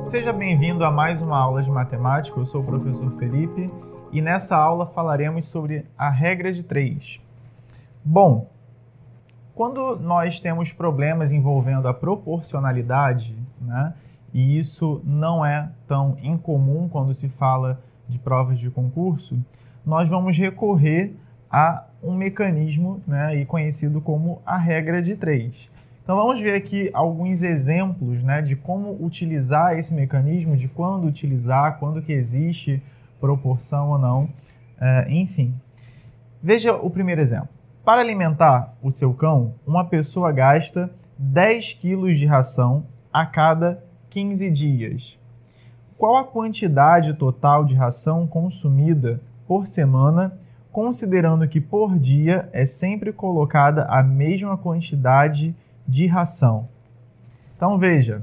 Seja bem-vindo a mais uma aula de matemática. Eu sou o professor Felipe e nessa aula falaremos sobre a regra de 3. Bom, quando nós temos problemas envolvendo a proporcionalidade, né, e isso não é tão incomum quando se fala de provas de concurso, nós vamos recorrer a um mecanismo, né, conhecido como a regra de 3. Então vamos ver aqui alguns exemplos, né, de como utilizar esse mecanismo, de quando utilizar, quando que existe proporção ou não, enfim. Veja o primeiro exemplo. Para alimentar o seu cão, uma pessoa gasta 10 quilos de ração a cada 15 dias. Qual a quantidade total de ração consumida por semana, considerando que por dia é sempre colocada a mesma quantidade de ração? Então veja,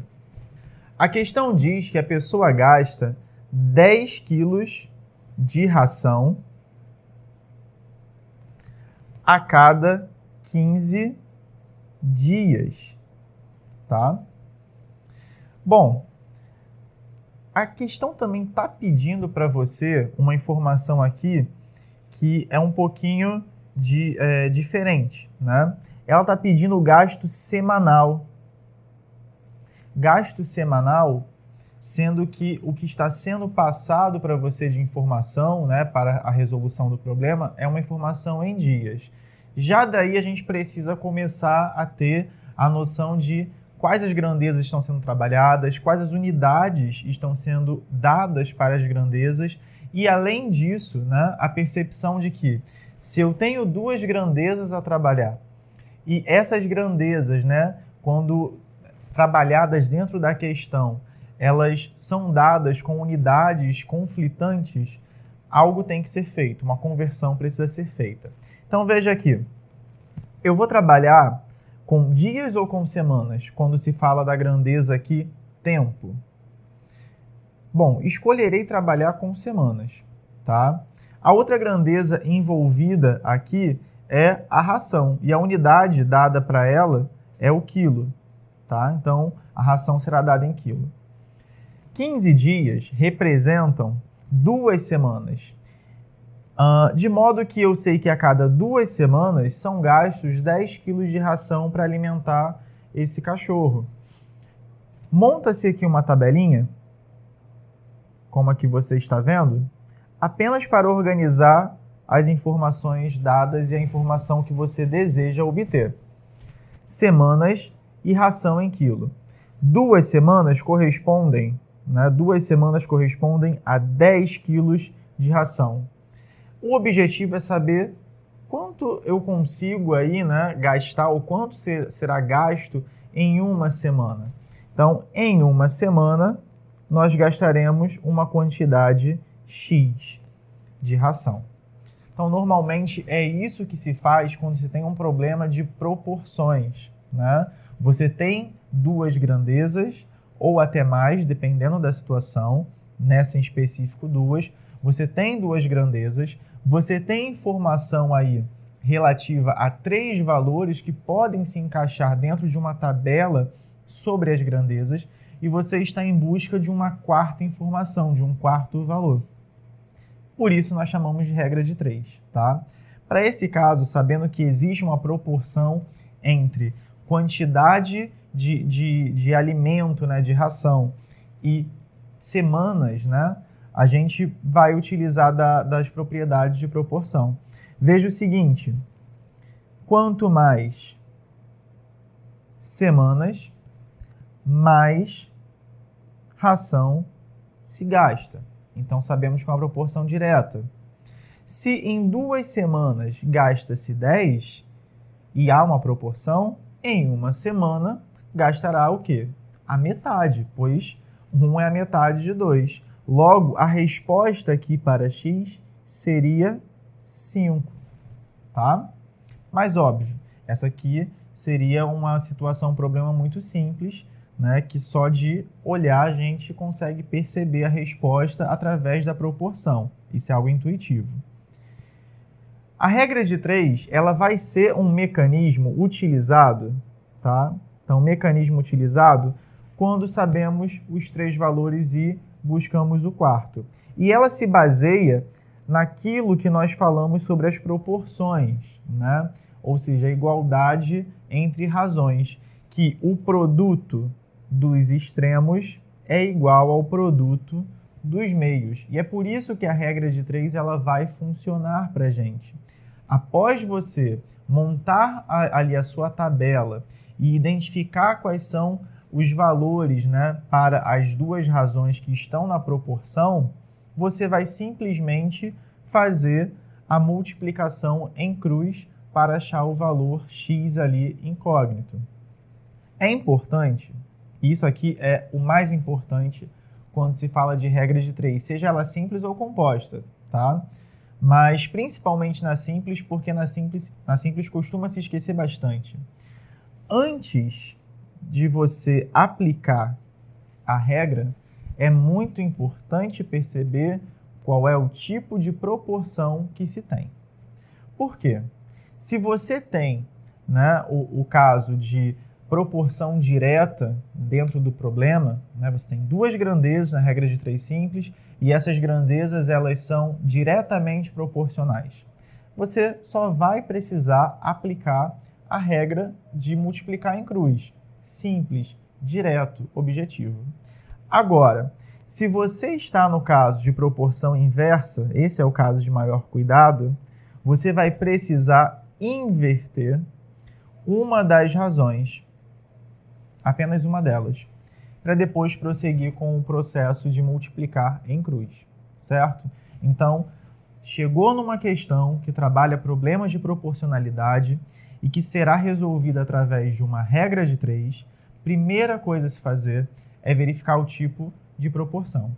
a questão diz que a pessoa gasta 10 quilos de ração a cada 15 dias, tá? Bom, a questão também está pedindo para você uma informação aqui que é um pouquinho diferente, né? Ela está pedindo o gasto semanal. Gasto semanal, sendo que o que está sendo passado para você de informação, né, para a resolução do problema, é uma informação em dias. Já daí a gente precisa começar a ter a noção de quais as grandezas estão sendo trabalhadas, quais as unidades estão sendo dadas para as grandezas, e além disso, né, a percepção de que se eu tenho duas grandezas a trabalhar, e essas grandezas, né, quando trabalhadas dentro da questão, elas são dadas com unidades conflitantes, algo tem que ser feito, uma conversão precisa ser feita. Então veja aqui, eu vou trabalhar com dias ou com semanas, quando se fala da grandeza aqui, tempo. Bom, escolherei trabalhar com semanas, tá? A outra grandeza envolvida aqui é a ração, e a unidade dada para ela é o quilo, tá? Então, a ração será dada em quilo. 15 dias representam 2 semanas, de modo que eu sei que a cada 2 semanas são gastos 10 quilos de ração para alimentar esse cachorro. Monta-se aqui uma tabelinha, como aqui você está vendo, apenas para organizar as informações dadas e a informação que você deseja obter. Semanas e ração em quilo. 2 semanas correspondem, né, 2 semanas correspondem a 10 quilos de ração. O objetivo é saber quanto eu consigo aí, né, gastar, ou quanto será gasto em uma semana. Então, em uma semana, nós gastaremos uma quantidade X de ração. Então, normalmente é isso que se faz quando se tem um problema de proporções, né? Você tem duas grandezas, ou até mais, dependendo da situação, nessa em específico duas. Você tem duas grandezas, você tem informação aí relativa a 3 valores que podem se encaixar dentro de uma tabela sobre as grandezas, e você está em busca de uma quarta informação, de um quarto valor. Por isso nós chamamos de regra de 3, tá? Para esse caso, sabendo que existe uma proporção entre quantidade de alimento, né, de ração, e semanas, né, a gente vai utilizar das propriedades de proporção. Veja o seguinte, quanto mais semanas, mais ração se gasta. Então, sabemos que é uma proporção direta. Se em 2 semanas gasta-se 10 e há uma proporção, em uma semana gastará o quê? A metade, pois 1 é a metade de 2. Logo, a resposta aqui para x seria 5, tá? Mas óbvio, essa aqui seria uma situação, um problema muito simples, né, que só de olhar a gente consegue perceber a resposta através da proporção. Isso é algo intuitivo. A regra de 3, ela vai ser um mecanismo utilizado, tá? Então, mecanismo utilizado quando sabemos os 3 valores e buscamos o quarto. E ela se baseia naquilo que nós falamos sobre as proporções, né? Ou seja, a igualdade entre razões, que o produto dos extremos é igual ao produto dos meios. E é por isso que a regra de 3 ela vai funcionar para a gente. Após você montar ali a sua tabela e identificar quais são os valores, né, para as 2 razões que estão na proporção, você vai simplesmente fazer a multiplicação em cruz para achar o valor x ali incógnito. É importante, isso aqui é o mais importante quando se fala de regra de 3, seja ela simples ou composta, tá? Mas principalmente na simples, porque na simples costuma se esquecer bastante. Antes de você aplicar a regra, é muito importante perceber qual é o tipo de proporção que se tem. Por quê? Se você tem, né, o caso de proporção direta dentro do problema, né, você tem 2 grandezas na regra de 3 simples e essas grandezas elas são diretamente proporcionais. Você só vai precisar aplicar a regra de multiplicar em cruz. Simples, direto, objetivo. Agora, se você está no caso de proporção inversa, esse é o caso de maior cuidado, você vai precisar inverter uma das razões, apenas uma delas, para depois prosseguir com o processo de multiplicar em cruz, certo? Então, chegou numa questão que trabalha problemas de proporcionalidade e que será resolvida através de uma regra de 3, primeira coisa a se fazer é verificar o tipo de proporção.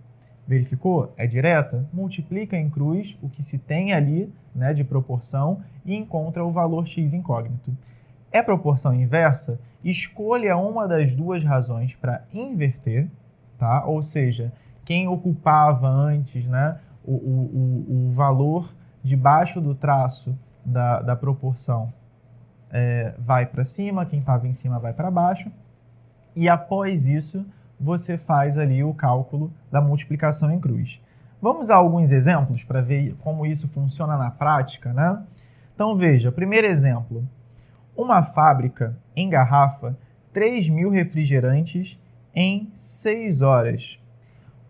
Verificou? É direta? Multiplica em cruz o que se tem ali, né, de proporção e encontra o valor x incógnito. É proporção inversa? Escolha uma das 2 razões para inverter, tá? Ou seja, quem ocupava antes, né, o valor debaixo do traço da proporção vai para cima, quem estava em cima vai para baixo. E após isso, você faz ali o cálculo da multiplicação em cruz. Vamos a alguns exemplos para ver como isso funciona na prática, né? Então veja, primeiro exemplo. Uma fábrica engarrafa 3.000 refrigerantes em 6 horas.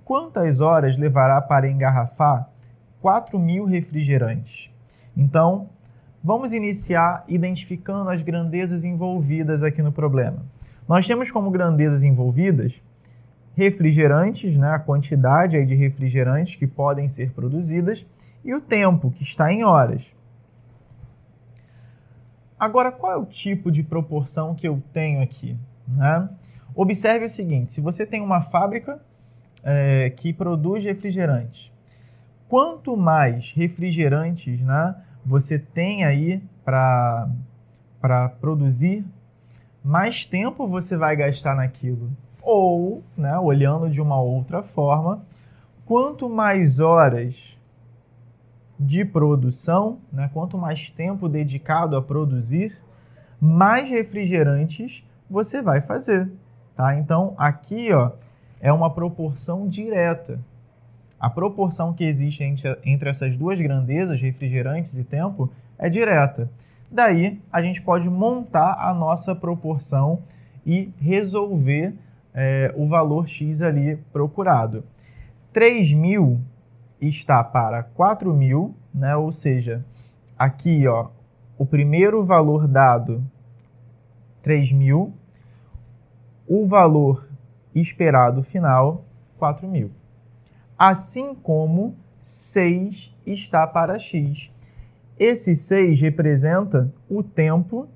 Quantas horas levará para engarrafar 4.000 refrigerantes? Então, vamos iniciar identificando as grandezas envolvidas aqui no problema. Nós temos como grandezas envolvidas refrigerantes, né, a quantidade aí de refrigerantes que podem ser produzidas, e o tempo, que está em horas. Agora, qual é o tipo de proporção que eu tenho aqui, né? Observe o seguinte, se você tem uma fábrica que produz refrigerantes, quanto mais refrigerantes, né, você tem aí para produzir, mais tempo você vai gastar naquilo. Ou, né, olhando de uma outra forma, quanto mais horas de produção, né, quanto mais tempo dedicado a produzir, mais refrigerantes você vai fazer, tá? Então, aqui, ó, é uma proporção direta. A proporção que existe entre essas 2 grandezas, refrigerantes e tempo, é direta. Daí, a gente pode montar a nossa proporção e resolver o valor x ali procurado. 3.000 está para 4.000, né? Ou seja, aqui, ó, o primeiro valor dado, 3.000, o valor esperado final, 4.000. Assim como 6 está para x. Esse 6 representa o tempo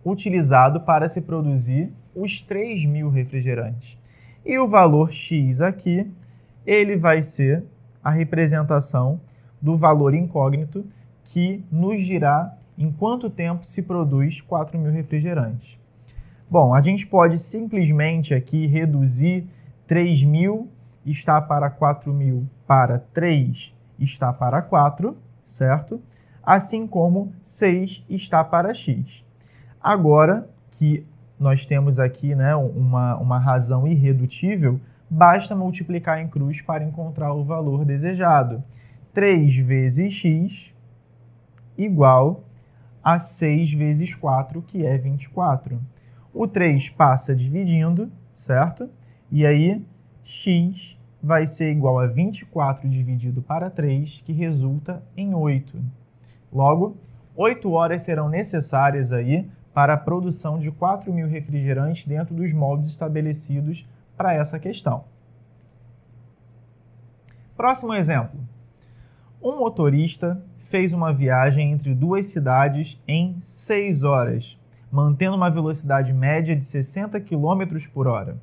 utilizado para se produzir os 3.000 refrigerantes. E o valor x aqui, ele vai ser a representação do valor incógnito que nos dirá em quanto tempo se produz 4.000 refrigerantes. Bom, a gente pode simplesmente aqui reduzir 3.000 está para 4.000 para 3 está para 4, certo? Assim como 6 está para x. Agora que nós temos aqui, né, uma razão irredutível, basta multiplicar em cruz para encontrar o valor desejado. 3 vezes x igual a 6 vezes 4, que é 24. O 3 passa dividindo, certo? E aí, x vai ser igual a 24 dividido para 3, que resulta em 8. Logo, 8 horas serão necessárias aí para a produção de 4.000 refrigerantes dentro dos moldes estabelecidos para essa questão. Próximo exemplo. Um motorista fez uma viagem entre duas cidades em 6 horas, mantendo uma velocidade média de 60 km por hora.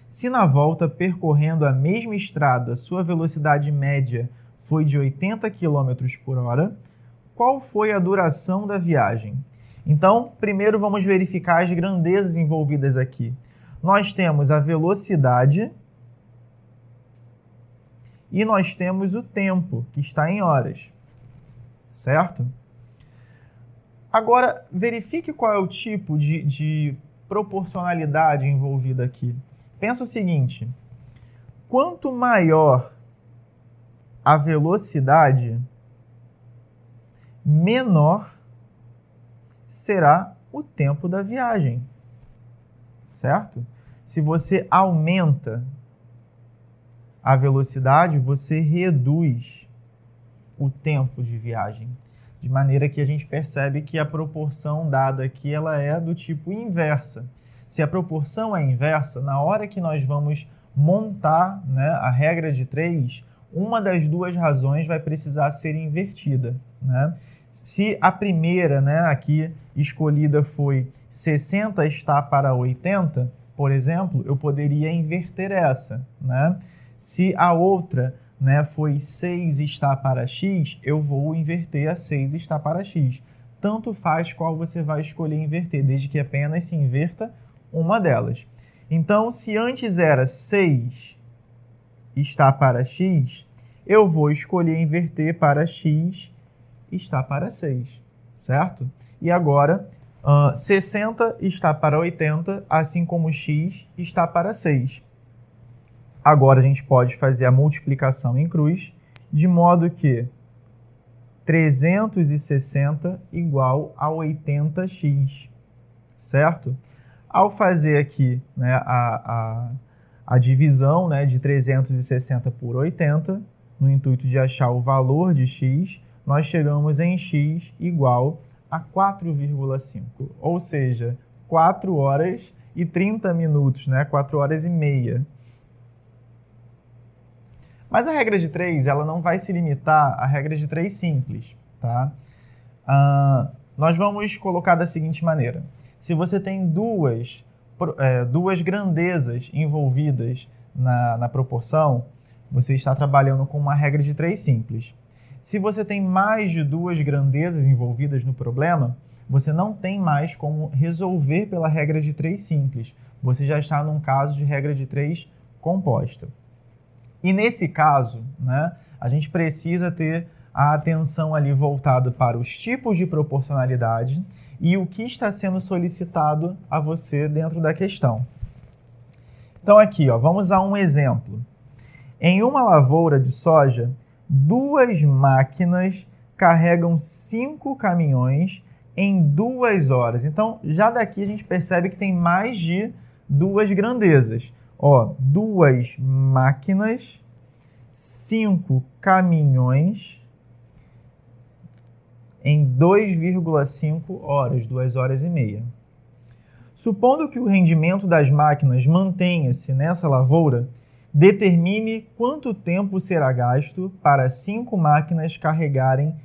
Se na volta, percorrendo a mesma estrada, sua velocidade média foi de 80 km por hora, qual foi a duração da viagem? Então, primeiro vamos verificar as grandezas envolvidas aqui. Nós temos a velocidade e nós temos o tempo, que está em horas, certo? Agora, verifique qual é o tipo de proporcionalidade envolvida aqui. Pensa o seguinte, quanto maior a velocidade, menor será o tempo da viagem, certo? Se você aumenta a velocidade, você reduz o tempo de viagem, de maneira que a gente percebe que a proporção dada aqui ela é do tipo inversa. Se a proporção é inversa, na hora que nós vamos montar, né, a regra de 3, uma das duas razões vai precisar ser invertida, né? Se a primeira, né, aqui escolhida foi 60 está para 80, por exemplo, eu poderia inverter essa, né? Se a outra, né, foi 6 está para x, eu vou inverter a 6 está para x. Tanto faz qual você vai escolher inverter, desde que apenas se inverta uma delas. Então, se antes era 6 está para x, eu vou escolher inverter para x está para 6, certo? E agora, 60 está para 80, assim como x está para 6. Agora a gente pode fazer a multiplicação em cruz, de modo que 360 igual a 80x, certo? Ao fazer aqui, né, a divisão, né, de 360 por 80, no intuito de achar o valor de x, nós chegamos em x igual a 4,5, ou seja, 4 horas e 30 minutos, né, 4 horas e meia. Mas a regra de 3, ela não vai se limitar à regra de 3 simples, tá? Nós vamos colocar da seguinte maneira. Se você tem duas grandezas envolvidas na proporção, você está trabalhando com uma regra de 3 simples. Se você tem mais de duas grandezas envolvidas no problema, você não tem mais como resolver pela regra de 3 simples. Você já está num caso de regra de 3 composta. E nesse caso, né, a gente precisa ter a atenção ali voltada para os tipos de proporcionalidade e o que está sendo solicitado a você dentro da questão. Então aqui, ó, vamos a um exemplo. Em uma lavoura de soja, 2 máquinas carregam 5 caminhões em 2 horas. Então, já daqui a gente percebe que tem mais de 2 grandezas. Ó, 2 máquinas, 5 caminhões em 2,5 horas, 2 horas e meia. Supondo que o rendimento das máquinas mantenha-se nessa lavoura, determine quanto tempo será gasto para 5 máquinas carregarem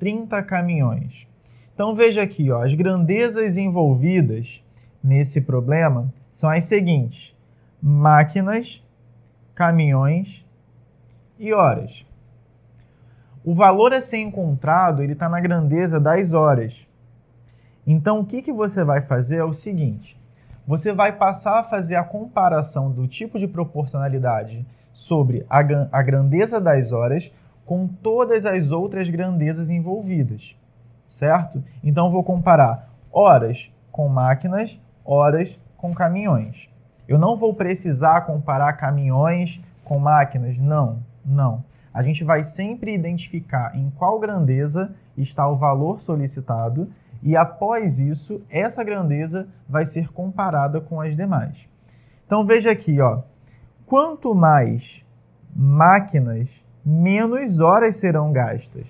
30 caminhões. Então veja aqui, ó, as grandezas envolvidas nesse problema são as seguintes: máquinas, caminhões e horas. O valor a ser encontrado está na grandeza das horas. Então o que você vai fazer é o seguinte: você vai passar a fazer a comparação do tipo de proporcionalidade sobre a grandeza das horas com todas as outras grandezas envolvidas, certo? Então, vou comparar horas com máquinas, horas com caminhões. Eu não vou precisar comparar caminhões com máquinas, não. A gente vai sempre identificar em qual grandeza está o valor solicitado e, após isso, essa grandeza vai ser comparada com as demais. Então, veja aqui, ó, quanto mais máquinas, menos horas serão gastas.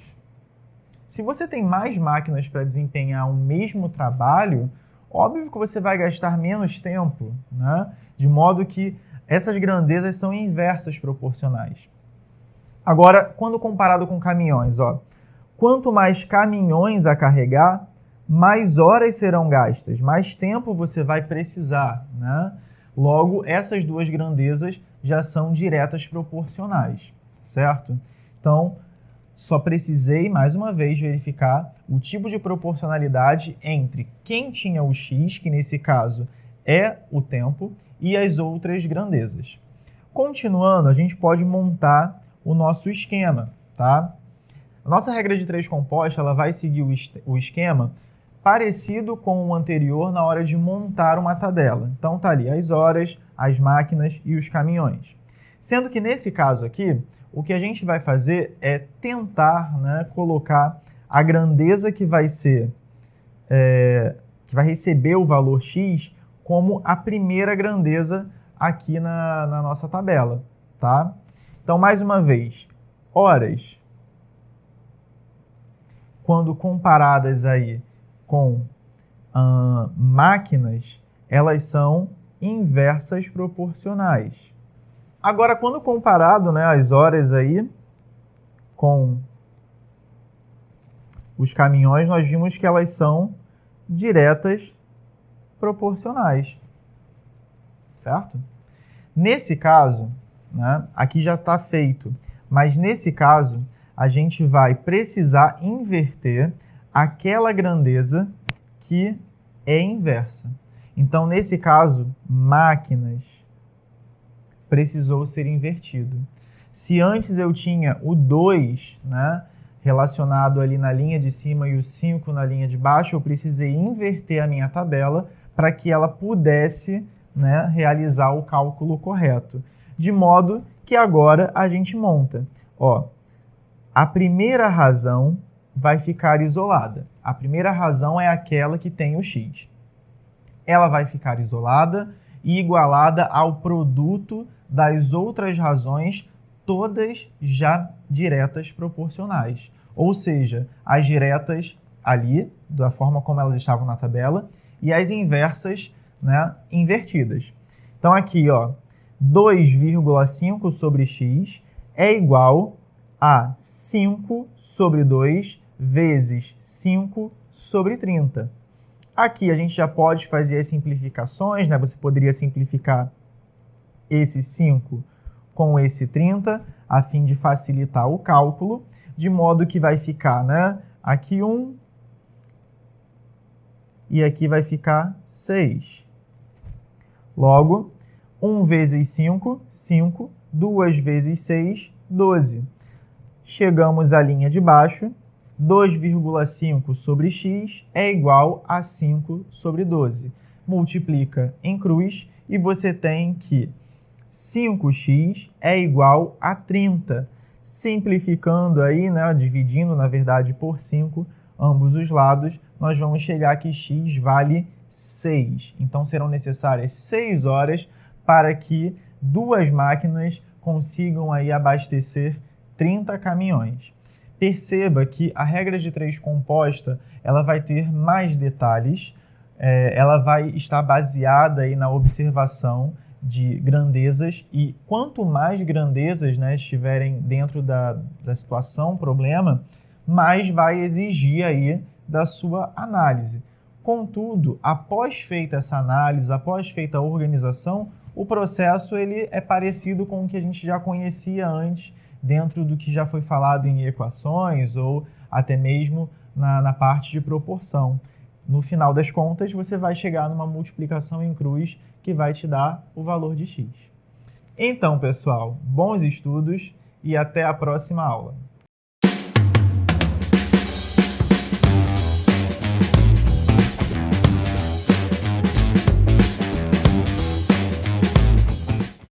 Se você tem mais máquinas para desempenhar o mesmo trabalho, óbvio que você vai gastar menos tempo, né? De modo que essas grandezas são inversas proporcionais. Agora, quando comparado com caminhões, ó, quanto mais caminhões a carregar, mais horas serão gastas, mais tempo você vai precisar, né? Logo, essas duas grandezas já são diretas proporcionais, certo? Então, só precisei, mais uma vez, verificar o tipo de proporcionalidade entre quem tinha o x, que nesse caso é o tempo, e as outras grandezas. Continuando, a gente pode montar o nosso esquema, tá? A nossa regra de 3 composta, ela vai seguir o esquema parecido com o anterior na hora de montar uma tabela. Então, tá ali as horas, as máquinas e os caminhões. Sendo que nesse caso aqui, o que a gente vai fazer é tentar, né, colocar a grandeza que vai ser, que vai receber o valor x como a primeira grandeza aqui na nossa tabela, tá? Então, mais uma vez, horas, quando comparadas aí com máquinas, elas são inversas proporcionais. Agora, quando comparado, né, as horas aí com os caminhões, nós vimos que elas são diretas proporcionais, certo? Nesse caso, né, aqui já está feito, mas nesse caso, a gente vai precisar inverter aquela grandeza que é inversa. Então, nesse caso, máquinas precisou ser invertido. Se antes eu tinha o 2, né, relacionado ali na linha de cima e o 5 na linha de baixo, eu precisei inverter a minha tabela para que ela pudesse, né, realizar o cálculo correto. De modo que agora a gente monta. Ó, a primeira razão vai ficar isolada. A primeira razão é aquela que tem o x. Ela vai ficar isolada e igualada ao produto das outras razões, todas já diretas proporcionais. Ou seja, as diretas ali, da forma como elas estavam na tabela, e as inversas, né, invertidas. Então aqui, ó, 2,5 sobre x é igual a 5 sobre 2 vezes 5 sobre 30. Aqui a gente já pode fazer as simplificações, né? Você poderia simplificar esse 5 com esse 30, a fim de facilitar o cálculo, de modo que vai ficar, né, aqui 1 e aqui vai ficar 6. Logo, 1 vezes 5, 5, 2 vezes 6, 12. Chegamos à linha de baixo, 2,5 sobre x é igual a 5 sobre 12. Multiplica em cruz e você tem que 5x é igual a 30. Simplificando aí, né, dividindo, na verdade, por 5, ambos os lados, nós vamos chegar que x vale 6. Então, serão necessárias 6 horas para que duas máquinas consigam aí abastecer 30 caminhões. Perceba que a regra de 3 composta, ela vai ter mais detalhes, ela vai estar baseada aí na observação de grandezas, e quanto mais grandezas, né, estiverem dentro da situação, problema, mais vai exigir aí da sua análise. Contudo, após feita essa análise, após feita a organização, o processo ele é parecido com o que a gente já conhecia antes, dentro do que já foi falado em equações ou até mesmo na parte de proporção. No final das contas, você vai chegar numa multiplicação em cruz que vai te dar o valor de x. Então, pessoal, bons estudos e até a próxima aula.